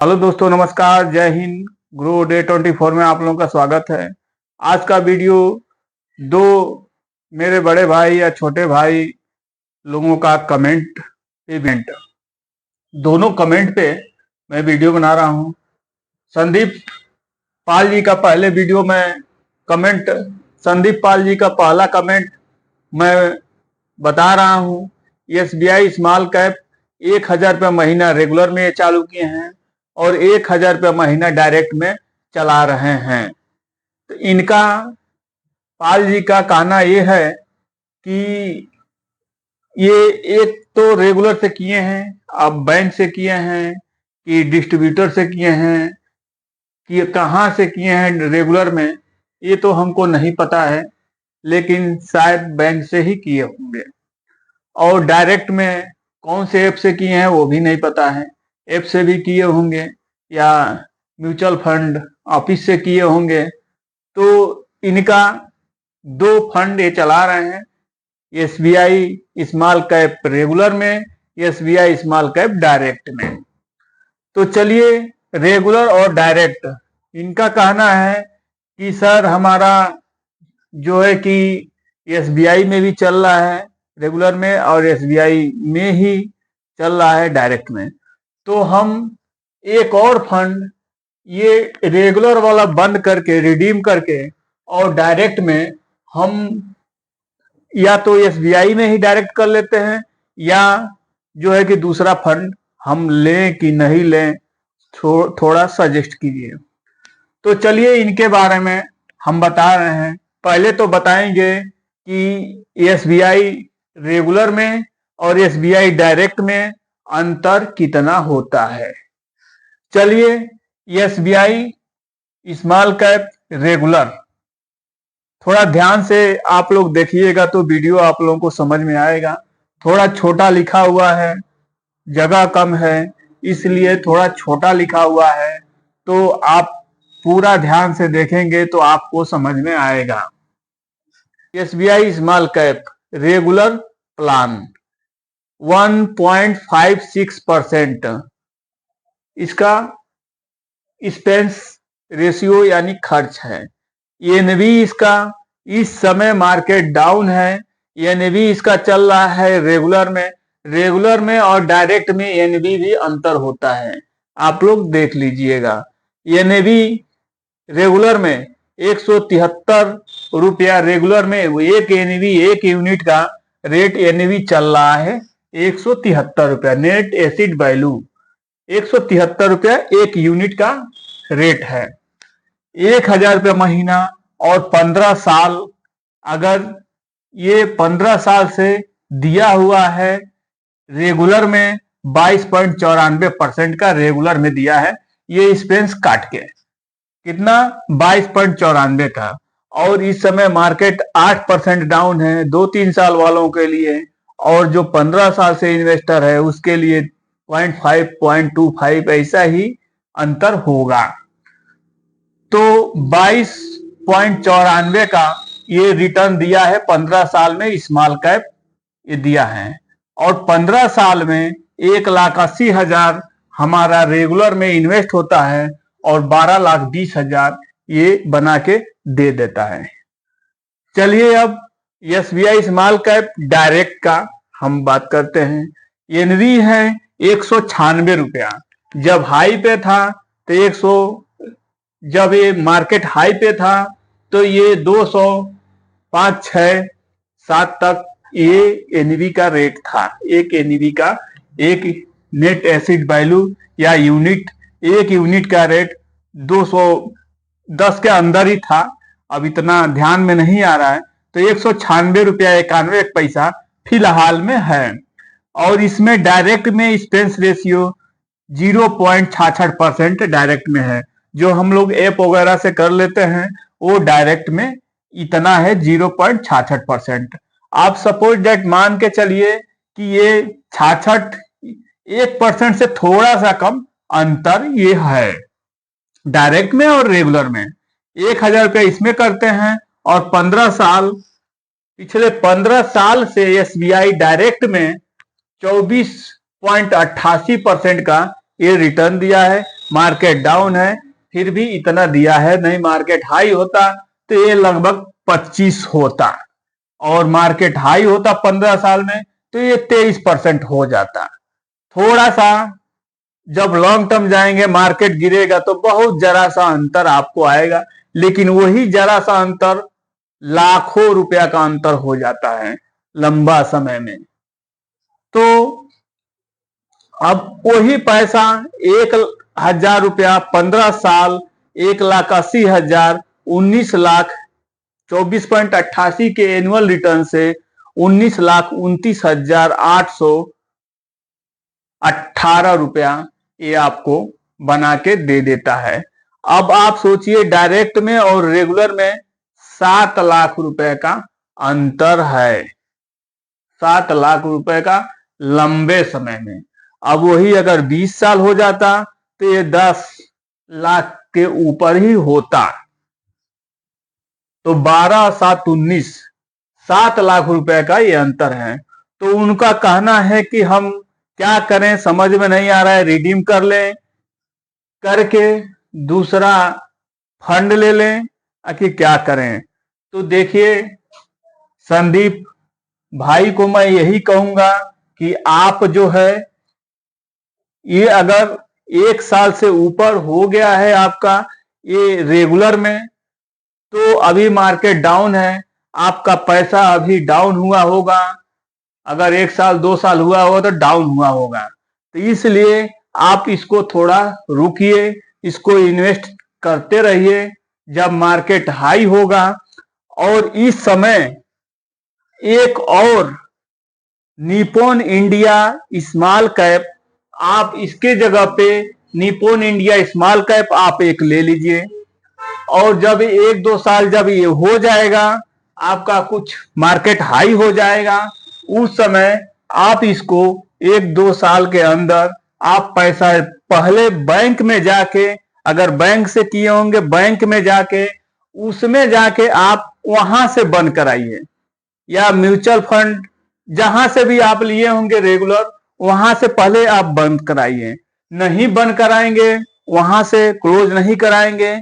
Hello दोस्तों, नमस्कार, जय हिंद। ग्रो डे 24 में आप लोगों का स्वागत है। आज का वीडियो दो मेरे बड़े भाई या छोटे भाई लोगों का कमेंट इवेंट, दोनों कमेंट पे मैं वीडियो बना रहा हूं। संदीप पाल जी का पहले वीडियो में कमेंट, संदीप पाल जी का पहला कमेंट मैं बता रहा हूं। एसबीआई स्मॉल कैप 1,000 रुपया महीना रेगुलर में ये चालू किए हैं और 1,000 रुपया महीना डायरेक्ट में चला रहे हैं। तो इनका, पाल जी का कहना ये है कि ये एक तो रेगुलर से किए हैं, अब बैंक से किए हैं कि डिस्ट्रीब्यूटर से किए हैं कि कहाँ से किए हैं रेगुलर में, ये तो हमको नहीं पता है, लेकिन शायद बैंक से ही किए होंगे। और डायरेक्ट में कौन से ऐप से किए हैं वो भी नहीं पता है। ऐप से भी किए होंगे या म्यूचुअल फंड ऑफिस से किए होंगे। तो इनका दो फंड ये चला रहे हैं, एसबीआई स्मॉल कैप रेगुलर में, एसबीआई स्मॉल कैप डायरेक्ट में। तो चलिए, रेगुलर और डायरेक्ट, इनका कहना है कि सर हमारा जो है कि एसबीआई में भी चल रहा है रेगुलर में और एसबीआई में ही चल रहा है डायरेक्ट में। तो हम एक और फंड ये रेगुलर वाला बंद करके, रिडीम करके, और डायरेक्ट में हम या तो एसबीआई में ही डायरेक्ट कर लेते हैं, या जो है कि दूसरा फंड हम लें कि नहीं लें, थोड़ा सजेस्ट कीजिए। तो चलिए, इनके बारे में हम बता रहे हैं। पहले तो बताएंगे कि एसबीआई रेगुलर में और एसबीआई डायरेक्ट में अंतर कितना होता है। चलिए, एसबीआई स्मॉल कैप रेगुलर, थोड़ा ध्यान से आप लोग देखिएगा तो वीडियो आप लोगों को समझ में आएगा। थोड़ा छोटा लिखा हुआ है, जगह कम है, इसलिए थोड़ा छोटा लिखा हुआ है। तो आप पूरा ध्यान से देखेंगे तो आपको समझ में आएगा। SBI small cap regular plan 1.56% इसका एक्सपेंस रेशियो यानी खर्च है। एनवी इसका इस समय मार्केट डाउन है। एनवी इसका चल रहा है रेगुलर में और डायरेक्ट में एनवी भी अंतर होता है, आप लोग देख लीजिएगा। एनवी रेगुलर में 173 रुपया रेगुलर में, एक एनवी, एक यूनिट का रेट एनवी चल रहा है 173 रुपया। नेट एसिड वैल्यू 173 रुपया एक यूनिट का रेट है। 1,000 रुपया महीना और 15 साल, अगर ये 15 साल से दिया हुआ है रेगुलर में 22.94% का रेगुलर में दिया है, ये एक्सपेंस काट के कितना 22.94 का। और इस समय मार्केट 8% डाउन है 2-3 साल वालों के लिए, और जो 15 साल से इन्वेस्टर है उसके लिए 0.5 0.25 ऐसा ही अंतर होगा। तो 22.94 का ये रिटर्न दिया है 15 साल में स्मॉल कैप ये दिया है, और 15 साल में 1,80,000 हमारा रेगुलर में इन्वेस्ट होता है और 12,20,000 ये बना के दे देता है। चलिए, अब एसबीआई स्मॉल कैप डायरेक्ट का हम बात करते हैं। एनवी है 196 रुपया। जब हाई पे था तो जब ये मार्केट हाई पे था तो ये 205, 6, 7 तक ये एनवी का रेट था। एक एनवी का, एक नेट एसिड वैल्यू या यूनिट, एक यूनिट का रेट 210 के अंदर ही था। अब इतना ध्यान में नहीं आ रहा है। तो 196 रुपया 91 पैसा फिलहाल में है। और इसमें डायरेक्ट में एक्सपेंस रेशियो 0.66% डायरेक्ट में है। जो हम लोग ऐप वगैरह से कर लेते हैं वो डायरेक्ट में इतना है 0.66%। आप सपोज डेट मान के चलिए कि ये 1% से थोड़ा सा कम अंतर ये है डायरेक्ट में और रेगुलर में। 1,000 रुपया इसमें करते हैं और 15 साल, पिछले 15 साल से एसबीआई डायरेक्ट में 24.88% का ये रिटर्न दिया है। मार्केट डाउन है फिर भी इतना दिया है, नहीं मार्केट हाई होता तो ये लगभग 25 होता, और मार्केट हाई होता 15 साल में तो ये 23% हो जाता। थोड़ा सा जब लॉन्ग टर्म जाएंगे मार्केट गिरेगा तो बहुत जरा सा अंतर आपको आएगा, लेकिन वही जरा सा अंतर लाखों रुपया का अंतर हो जाता है लंबा समय में। तो अब वही पैसा 1,000 रुपया 15 साल 1,80,000 19,24.88 के एनुअल रिटर्न से 19,29,818 रुपया ये आपको बना के दे देता है। अब आप सोचिए डायरेक्ट में और रेगुलर में 7 लाख रुपए का अंतर है, 7 लाख रुपए का लंबे समय में। अब वही अगर 20 साल हो जाता तो ये 10 लाख के ऊपर ही होता। तो 12,7,19 7 लाख रुपए का ये अंतर है। तो उनका कहना है कि हम क्या करें, समझ में नहीं आ रहा है, रिडीम कर लें, करके दूसरा फंड ले लें, आखिर क्या करें। तो देखिए संदीप भाई को मैं यही कहूंगा कि आप जो है ये अगर 1 साल से ऊपर हो गया है आपका ये रेगुलर में, तो अभी मार्केट डाउन है, आपका पैसा अभी डाउन हुआ होगा। अगर 1 साल 2 साल हुआ होगा तो डाउन हुआ होगा। तो इसलिए आप इसको थोड़ा रुकिए, इसको इन्वेस्ट करते रहिए जब मार्केट हाई होगा। और इस समय एक और निप्पॉन इंडिया स्मॉल कैप, आप इसके जगह पे निप्पॉन इंडिया स्मॉल कैप आप एक ले लीजिए, और जब 1-2 साल जब ये हो जाएगा आपका कुछ मार्केट हाई हो जाएगा, उस समय आप इसको 1-2 साल के अंदर आप पैसा पहले बैंक में जाके, अगर बैंक से किए होंगे बैंक में जाके, उसमें जाके आप वहां से बंद कराइए, या म्यूचुअल फंड जहां से भी आप लिए होंगे रेगुलर वहां से पहले आप बंद कराइए। नहीं बंद कराएंगे, वहां से क्लोज नहीं कराएंगे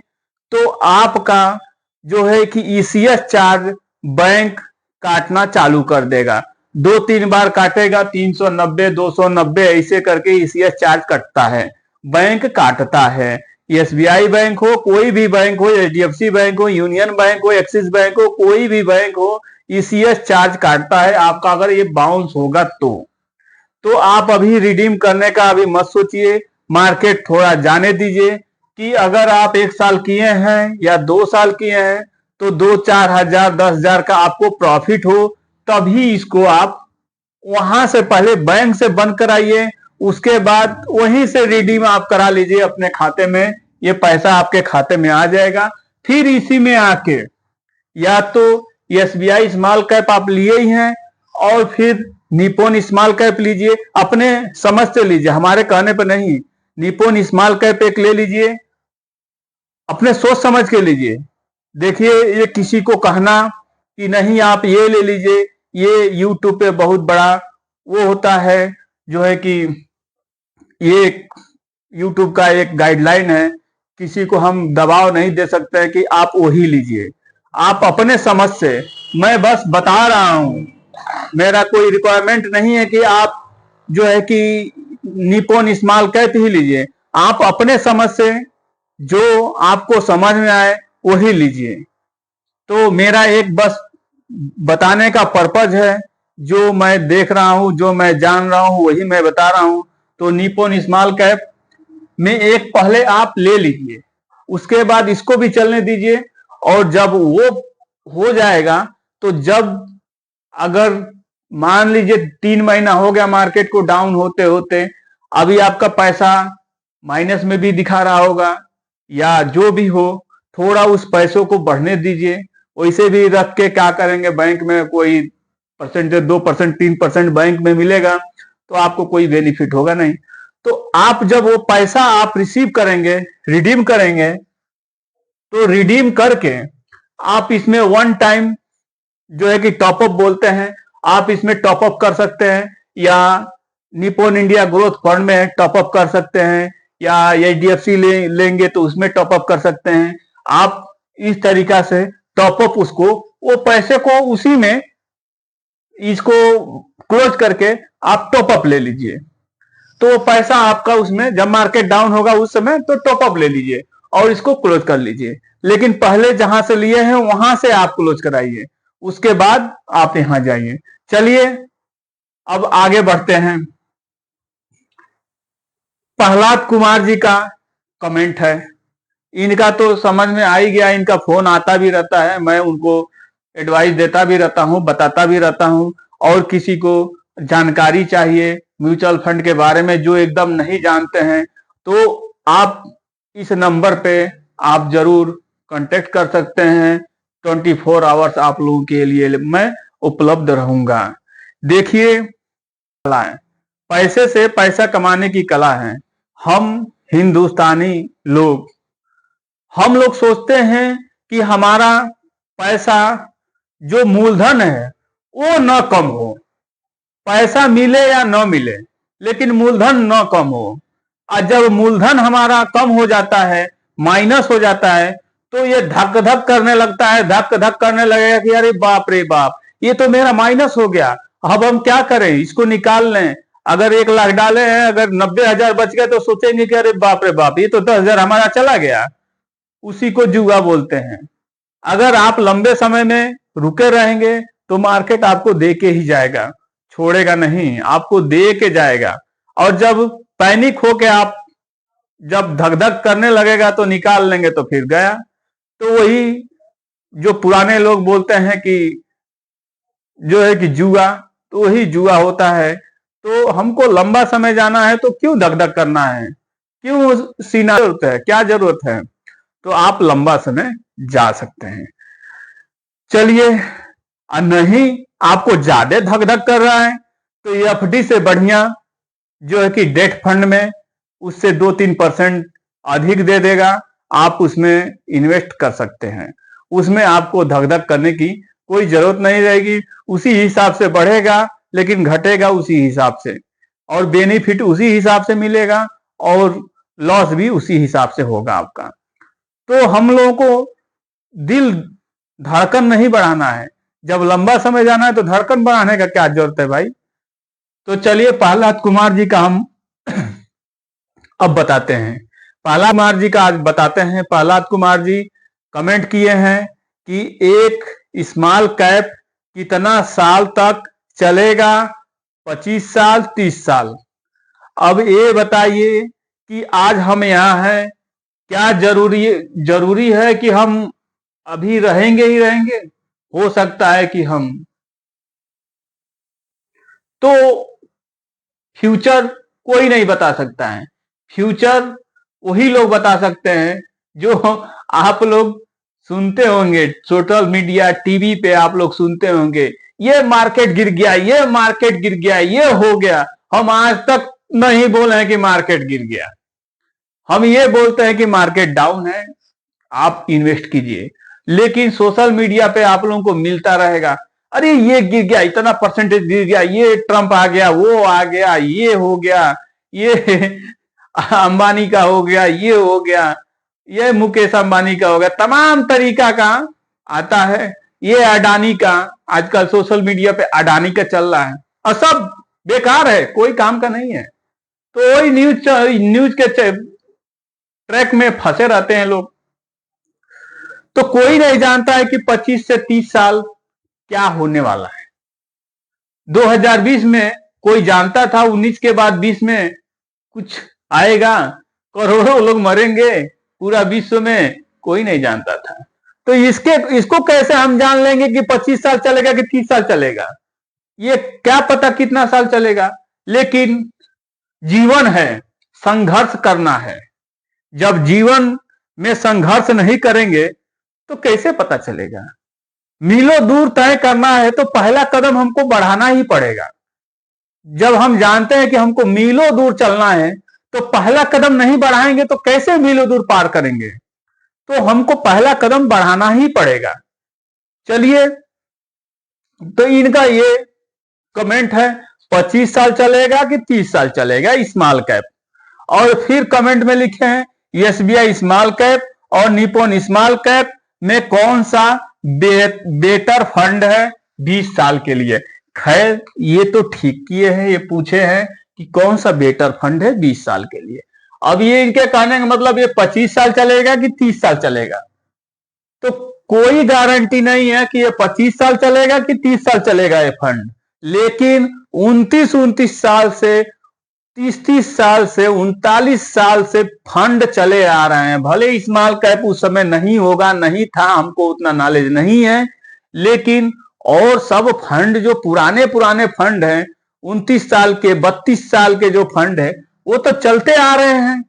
तो आपका जो है कि ईसीएस चार्ज बैंक काटना चालू कर देगा। 2-3 बार काटेगा, 390 290 ऐसे करके ईसीएस चार्ज कटता है, बैंक काटता है। एसबीआई बैंक हो, कोई भी बैंक हो, एचडीएफसी बैंक हो, यूनियन बैंक हो, एक्सिस बैंक हो, कोई भी बैंक हो, ईसीएस चार्ज काटता है आपका अगर ये बाउंस होगा तो आप अभी रिडीम करने का अभी मत सोचिए, मार्केट थोड़ा जाने दीजिए। कि अगर आप 1 साल किए हैं या 2 साल किए हैं तो 2-4 हजार 10 हजार का आपको प्रॉफिट हो, तभी इसको आप वहां से पहले बैंक से बंद कराइए, उसके बाद वहीं से रिडीम आप करा लीजिए अपने खाते में, ये पैसा आपके खाते में आ जाएगा। फिर इसी में आके या तो एसबीआई स्मॉल कैप आप लिए ही हैं और फिर निप्पॉन स्मॉल कैप लीजिए, अपने समझ से लीजिए, हमारे कहने पर नहीं। निप्पॉन स्मॉल कैप एक ले लीजिए, अपने सोच समझ के लीजिए। देखिए ये किसी को कहना कि नहीं आप ये ले लीजिए, ये यूट्यूब पे बहुत बड़ा वो होता है जो है कि ये यूट्यूब का एक गाइडलाइन है, किसी को हम दबाव नहीं दे सकते हैं कि आप वही लीजिए। आप अपने समझ से, मैं बस बता रहा हूं, मेरा कोई रिक्वायरमेंट नहीं है कि आप जो है कि निप्पॉन स्मॉल कैप ही लीजिए। आप अपने समझ से जो आपको समझ में आए वही लीजिए। तो मेरा एक बस बताने का पर्पज है, जो मैं देख रहा हूं, जो मैं जान रहा हूं वही मैं बता रहा हूं। तो निप्पॉन स्मॉल कैप में एक पहले आप ले लीजिए, उसके बाद इसको भी चलने दीजिए, और जब वो हो जाएगा तो जब अगर मान लीजिए 3 महीना हो गया मार्केट को डाउन होते होते, अभी आपका पैसा माइनस में भी दिखा रहा होगा या जो भी हो, थोड़ा उस पैसों को बढ़ने दीजिए। वैसे भी रख के क्या करेंगे, बैंक में कोई परसेंटेज 2% 3% बैंक में मिलेगा तो आपको कोई बेनिफिट होगा नहीं। तो आप जब वो पैसा आप रिसीव करेंगे, रिडीम करेंगे, तो रिडीम करके आप इसमें 1 टाइम जो है कि टॉपअप बोलते हैं, आप इसमें टॉपअप कर सकते हैं, या निप्पॉन इंडिया ग्रोथ फंड में टॉपअप कर सकते हैं, या HDFC लेंगे तो उसमें टॉपअप कर सकते हैं। आप इस तरीका से टॉपअप उसको, वो पैसे को उसी में इसको क्लोज करके आप टॉपअप ले लीजिए, तो पैसा आपका उसमें, जब मार्केट डाउन होगा उस समय तो टॉपअप ले लीजिए और इसको क्लोज कर लीजिए। लेकिन पहले जहां से लिए हैं वहां से आप क्लोज कराइए, उसके बाद आप यहां जाइए। चलिए अब आगे बढ़ते हैं। प्रहलाद कुमार जी का कमेंट है, इनका तो समझ में आ ही गया, इनका फोन आता भी रहता है, मैं उनको एडवाइस देता भी रहता हूं, बताता भी रहता हूं। और किसी को जानकारी चाहिए म्यूचुअल फंड के बारे में जो एकदम नहीं जानते हैं, तो आप इस नंबर पे आप जरूर कांटेक्ट कर सकते हैं। 24 आवर्स आप लोगों के लिए मैं उपलब्ध रहूंगा। देखिए, कला है, पैसे से पैसा कमाने की कला है। हम हिंदुस्तानी लोग, हम लोग सोचते हैं कि हमारा पैसा जो मूलधन है वो न कम हो, पैसा मिले या न मिले लेकिन मूलधन न कम हो। और जब मूलधन हमारा कम हो जाता है, माइनस हो जाता है, तो ये धक धक करने लगता है, धक धक करने लगेगा कि अरे बाप रे बाप, ये तो मेरा माइनस हो गया, अब हम क्या करें, इसको निकाल लें। अगर 1 लाख डाले हैं, अगर 90,000 बच गए तो सोचेंगे कि अरे बाप रे बाप, ये तो 10,000 हमारा चला गया। उसी को जुआ बोलते हैं। अगर आप लंबे समय में रुके रहेंगे तो मार्केट आपको दे के ही जाएगा, छोड़ेगा नहीं, आपको दे के जाएगा। और जब पैनिक होके आप जब धक धक करने लगेगा तो निकाल लेंगे तो फिर गया। तो वही जो पुराने लोग बोलते हैं कि जो है कि जुआ, तो वही जुआ होता है। तो हमको लंबा समय जाना है तो क्यों धक धक करना है, क्यों सीना, जरूरत है, क्या जरूरत है, तो आप लंबा समय जा सकते हैं। चलिए, नहीं आपको ज्यादा धक धक कर रहा है तो ये FD से बढ़िया जो है कि डेट फंड में उससे 2-3% अधिक दे देगा, आप उसमें इन्वेस्ट कर सकते हैं। उसमें आपको धक धक करने की कोई जरूरत नहीं रहेगी, उसी हिसाब से बढ़ेगा लेकिन घटेगा उसी हिसाब से, और बेनिफिट उसी हिसाब से मिलेगा और लॉस भी उसी हिसाब से होगा आपका। तो हम लोगों को दिल धड़कन नहीं बढ़ाना है, जब लंबा समय जाना है तो धड़कन बढ़ाने का क्या जरूरत है भाई। तो चलिए प्रहलाद कुमार जी का हम अब बताते हैं। प्रहलाद कुमार जी का आज बताते हैं। प्रहलाद कुमार जी कमेंट किए हैं कि एक स्मॉल कैप कितना साल तक चलेगा, 25 साल 30 साल। अब ये बताइए कि आज हम यहाँ हैं, क्या जरूरी है कि हम अभी रहेंगे ही रहेंगे, हो सकता है कि हम, तो फ्यूचर कोई नहीं बता सकता है, फ्यूचर वही लोग बता सकते हैं जो आप लोग सुनते होंगे सोशल मीडिया, टीवी पे आप लोग सुनते होंगे, ये मार्केट गिर गया, ये मार्केट गिर गया, ये हो गया। हम आज तक नहीं बोले हैं कि मार्केट गिर गया, हम ये बोलते हैं कि मार्केट डाउन है, आप इन्वेस्ट कीजिए। लेकिन सोशल मीडिया पे आप लोगों को मिलता रहेगा, अरे ये गिर गया, इतना परसेंटेज गिर गया, ये ट्रंप आ गया, वो आ गया, ये हो गया, ये अंबानी का हो गया, ये हो गया, ये मुकेश अंबानी का हो गया, तमाम तरीका का आता है। ये अडानी का, आजकल सोशल मीडिया पे अडानी का चल रहा है, और सब बेकार है, कोई काम का नहीं है। तो वही न्यूज के ट्रैक में फंसे रहते हैं लोग। तो कोई नहीं जानता है कि 25 से 30 साल क्या होने वाला है। 2020 में कोई जानता था, 19 के बाद 20 में कुछ आएगा, करोड़ों लोग मरेंगे पूरा विश्व में, कोई नहीं जानता था। तो इसको कैसे हम जान लेंगे कि 25 साल चलेगा कि 30 साल चलेगा, ये क्या पता कितना साल चलेगा। लेकिन जीवन है, संघर्ष करना है। जब जीवन में संघर्ष नहीं करेंगे तो कैसे पता चलेगा। मीलों दूर तय करना है तो पहला कदम हमको बढ़ाना ही पड़ेगा। जब हम जानते हैं कि हमको मीलों दूर चलना है तो पहला कदम नहीं बढ़ाएंगे तो कैसे मीलों दूर पार करेंगे। तो हमको पहला कदम बढ़ाना ही पड़ेगा। चलिए, तो इनका ये कमेंट है, 25 साल चलेगा कि 30 साल चलेगा स्मॉल कैप। और फिर कमेंट में लिखे हैं एसबीआई स्मॉल कैप और निप्पॉन स्मॉल कैप में कौन सा बेटर फंड है 20 साल के लिए। खैर ये तो ठीक किए हैं, ये पूछे हैं कि कौन सा बेटर फंड है 20 साल के लिए। अब ये इनके कहने का मतलब ये 25 साल चलेगा कि 30 साल चलेगा, तो कोई गारंटी नहीं है कि ये 25 साल चलेगा कि 30 साल चलेगा ये फंड। लेकिन 29 साल से 30 साल से 39 साल से फंड चले आ रहे हैं। भले स्मॉल कैप उस समय नहीं होगा, नहीं था, हमको उतना नॉलेज नहीं है, लेकिन और सब फंड जो पुराने पुराने फंड हैं 29 साल के 32 साल के जो फंड है वो तो चलते आ रहे हैं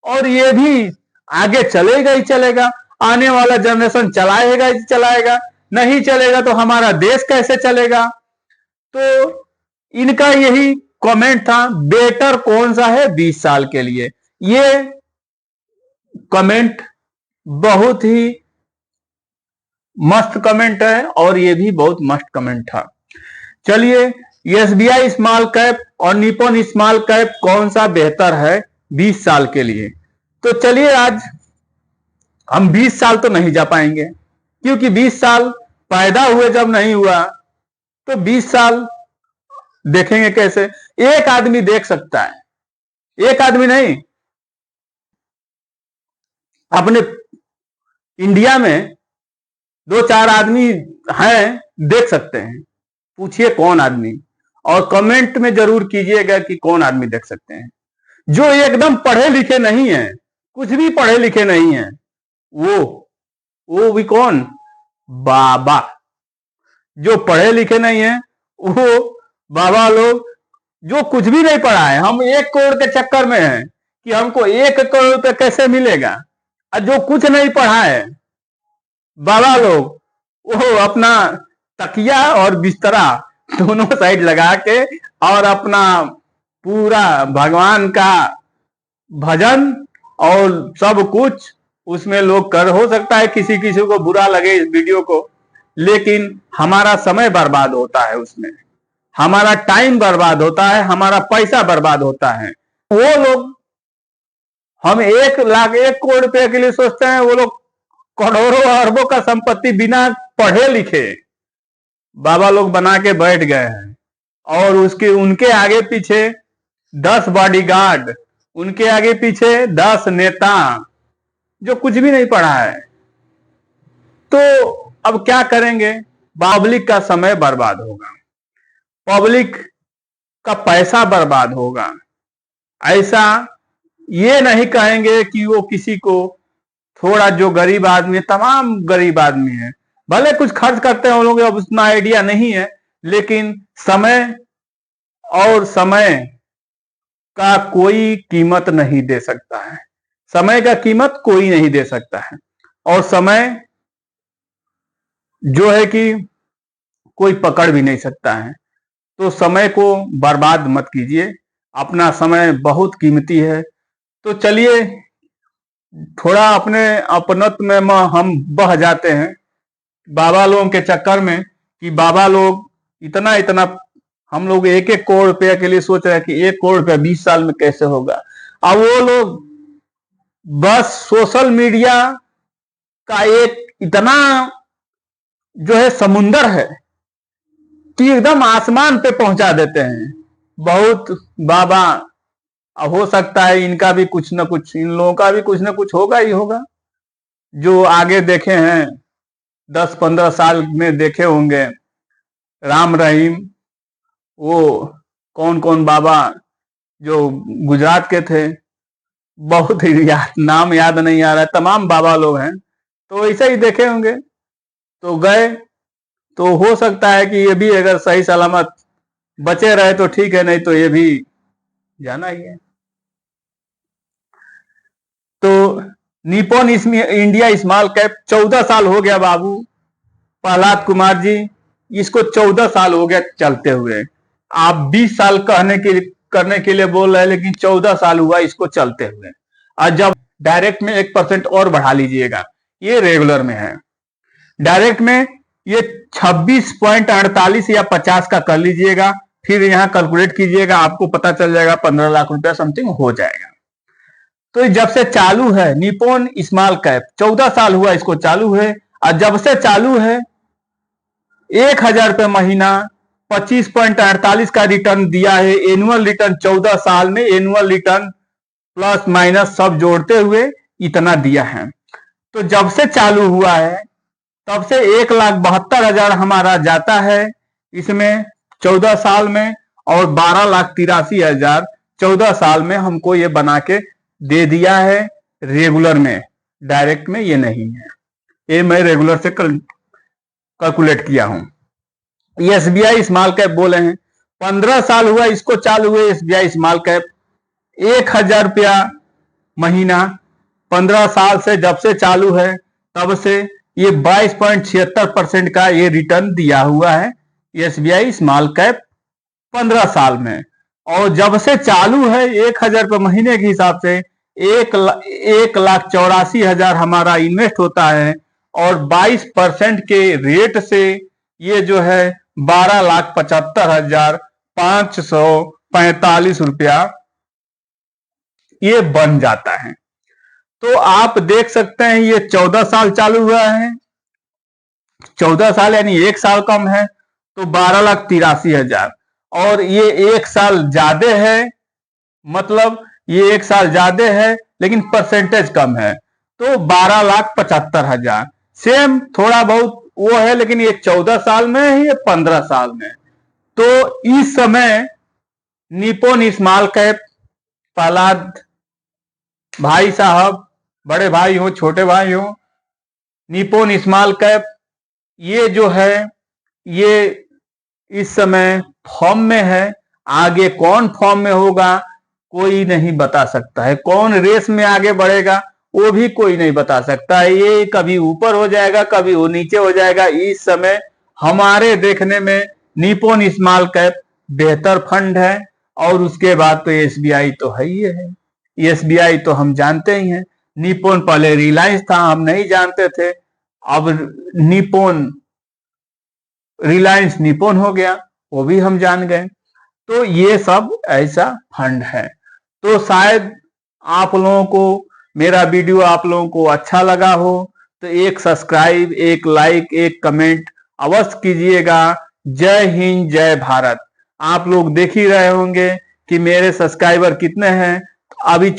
और ये भी आगे चलेगा ही चलेगा। आने वाला जनरेशन चलाएगा ही चलाएगा, नहीं चलेगा तो हमारा देश कैसे चलेगा। तो इनका यही कमेंट था, बेटर कौन सा है 20 साल के लिए। ये कमेंट बहुत ही मस्त कमेंट है और ये भी बहुत मस्त कमेंट था। चलिए एसबीआई स्मॉल कैप और निप्पॉन स्मॉल कैप कौन सा बेहतर है 20 साल के लिए। तो चलिए आज हम 20 साल तो नहीं जा पाएंगे, क्योंकि 20 साल पैदा हुए जब नहीं हुआ तो 20 साल देखेंगे कैसे। एक आदमी देख सकता है, एक आदमी नहीं, अपने इंडिया में 2-4 आदमी हैं देख सकते हैं। पूछिए कौन आदमी, और कमेंट में जरूर कीजिएगा कि कौन आदमी देख सकते हैं। जो एकदम पढ़े लिखे नहीं है, कुछ भी पढ़े लिखे नहीं है, वो भी कौन, बाबा। जो पढ़े लिखे नहीं है वो बाबा लोग जो कुछ भी नहीं पढ़ा है। हम 1 करोड़ के चक्कर में हैं कि हमको 1 करोड़ रुपए कैसे मिलेगा, और जो कुछ नहीं पढ़ा है बाबा लोग वो अपना तकिया और बिस्तरा दोनों साइड लगा के और अपना पूरा भगवान का भजन और सब कुछ उसमें लोग कर। हो सकता है किसी किसी को बुरा लगे इस वीडियो को, लेकिन हमारा समय बर्बाद होता है उसमें, हमारा टाइम बर्बाद होता है, हमारा पैसा बर्बाद होता है। वो लोग, हम 1 लाख 1 करोड़ रुपए के लिए सोचते हैं, वो लोग करोड़ों अरबों का संपत्ति बिना पढ़े लिखे बाबा लोग बना के बैठ गए हैं। और उसके उनके आगे पीछे 10 बॉडीगार्ड, उनके आगे पीछे 10 नेता जो कुछ भी नहीं पढ़ा है। तो अब क्या करेंगे, पब्लिक का समय बर्बाद होगा, पब्लिक का पैसा बर्बाद होगा। ऐसा ये नहीं कहेंगे कि वो किसी को थोड़ा, जो गरीब आदमी है, तमाम गरीब आदमी है, भले कुछ खर्च करते हैं, उन लोगों को उतना आइडिया नहीं है, लेकिन समय और समय का कोई कीमत नहीं दे सकता है। समय का कीमत कोई नहीं दे सकता है, और समय जो है कि कोई पकड़ भी नहीं सकता है। तो समय को बर्बाद मत कीजिए, अपना समय बहुत कीमती है। तो चलिए थोड़ा अपने अपनत्व में हम बह जाते हैं बाबा लोगों के चक्कर में, कि बाबा लोग इतना इतना, हम लोग 1-1 करोड़ रुपया के लिए सोच रहे हैं कि 1 करोड़ रुपया 20 साल में कैसे होगा। अब वो लोग बस सोशल मीडिया का एक इतना जो है समुंदर है कि एकदम आसमान पे पहुंचा देते हैं। बहुत बाबा, हो सकता है इनका भी कुछ न कुछ, इन लोगों का भी कुछ न कुछ होगा ही होगा, जो आगे देखे हैं 10-15 साल में देखे होंगे। राम रहीम, वो कौन कौन बाबा जो गुजरात के थे, बहुत ही नाम याद नहीं आ रहा है, तमाम बाबा लोग हैं, तो ऐसे ही देखे होंगे तो गए। तो हो सकता है कि ये भी अगर सही सलामत बचे रहे तो ठीक है, नहीं तो ये भी जाना ही है। तो निप्पॉन इंडिया स्मॉल कैप 14 साल हो गया बाबू, प्रहलाद कुमार जी, इसको 14 साल हो गया चलते हुए। आप 20 साल करने के लिए बोल रहे हैं, लेकिन 14 साल हुआ इसको चलते हुए। और जब डायरेक्ट में 1% और बढ़ा लीजिएगा, ये रेगुलर में है, डायरेक्ट में ये 26.48 या 50 का कर लीजिएगा, फिर यहां कैलकुलेट कीजिएगा, आपको पता चल जाएगा 15 लाख रुपया समथिंग हो जाएगा। तो जब से चालू है निप्पॉन स्मॉल कैप, 14 साल हुआ इसको चालू है, और जब से चालू है 1,000 रुपये महीना 25.48 का रिटर्न दिया है। एनुअल रिटर्न 14 साल में एनुअल रिटर्न प्लस माइनस सब जोड़ते हुए इतना दिया है। तो जब से चालू हुआ है तब से 1,72,000 हमारा जाता है इसमें 14 साल में, और 12,83,000 14 साल में हमको ये बना के दे दिया है रेगुलर में, डायरेक्ट में ये नहीं है, ये मैं रेगुलर से कैलकुलेट किया हूं। एसबीआई स्मॉल कैप बोले हैं, 15 साल हुआ इसको चालू हुए एसबीआई स्मॉल कैप, 1,000 रुपया महीना 15 साल से जब से चालू है तब से ये 22.76% का ये रिटर्न दिया हुआ है एसबीआई स्मॉल कैप 15 साल में। और जब से चालू है 1,000 रुपये महीने के हिसाब से 1,84,000 हमारा इन्वेस्ट होता है, और 22% के रेट से ये जो है 12,75,545 रुपया ये बन जाता है। तो आप देख सकते हैं ये 14 साल चालू हुआ है, 14 साल यानी 1 साल कम है तो 12,83,000, और ये 1 साल ज्यादा है, मतलब ये 1 साल ज्यादा है लेकिन परसेंटेज कम है तो 12,75,000। सेम थोड़ा बहुत वो है, लेकिन ये 14 साल में है, ये 15 साल में। तो इस समय निप्पॉन स्मॉल कैप प्रहलाद भाई साहब, बड़े भाई हो छोटे भाई हो, निप्पॉन स्मॉल कैप ये जो है ये इस समय फॉर्म में है। आगे कौन फॉर्म में होगा कोई नहीं बता सकता है, कौन रेस में आगे बढ़ेगा वो भी कोई नहीं बता सकता है। ये कभी ऊपर हो जाएगा कभी वो नीचे हो जाएगा। इस समय हमारे देखने में निप्पॉन स्मॉल कैप बेहतर फंड है, और उसके बाद तो एसबीआई तो है ही है। एसबीआई तो हम जानते ही हैं, निप्पॉन पहले रिलायंस था हम नहीं जानते थे, अब निप्पॉन रिलायंस निप्पॉन हो गया वो भी हम जान गए। तो ये सब ऐसा फंड है। तो शायद आप लोगों को मेरा वीडियो आप लोगों को अच्छा लगा हो तो एक सब्सक्राइब, एक लाइक, एक कमेंट अवश्य कीजिएगा। जय हिंद जय भारत। आप लोग देख ही रहे होंगे कि मेरे सब्सक्राइबर कितने हैं। अभी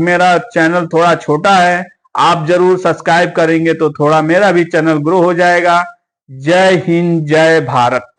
मेरा चैनल थोड़ा छोटा है, आप जरूर सब्सक्राइब करेंगे तो थोड़ा मेरा भी चैनल ग्रो हो जाएगा। जय हिंद जय भारत।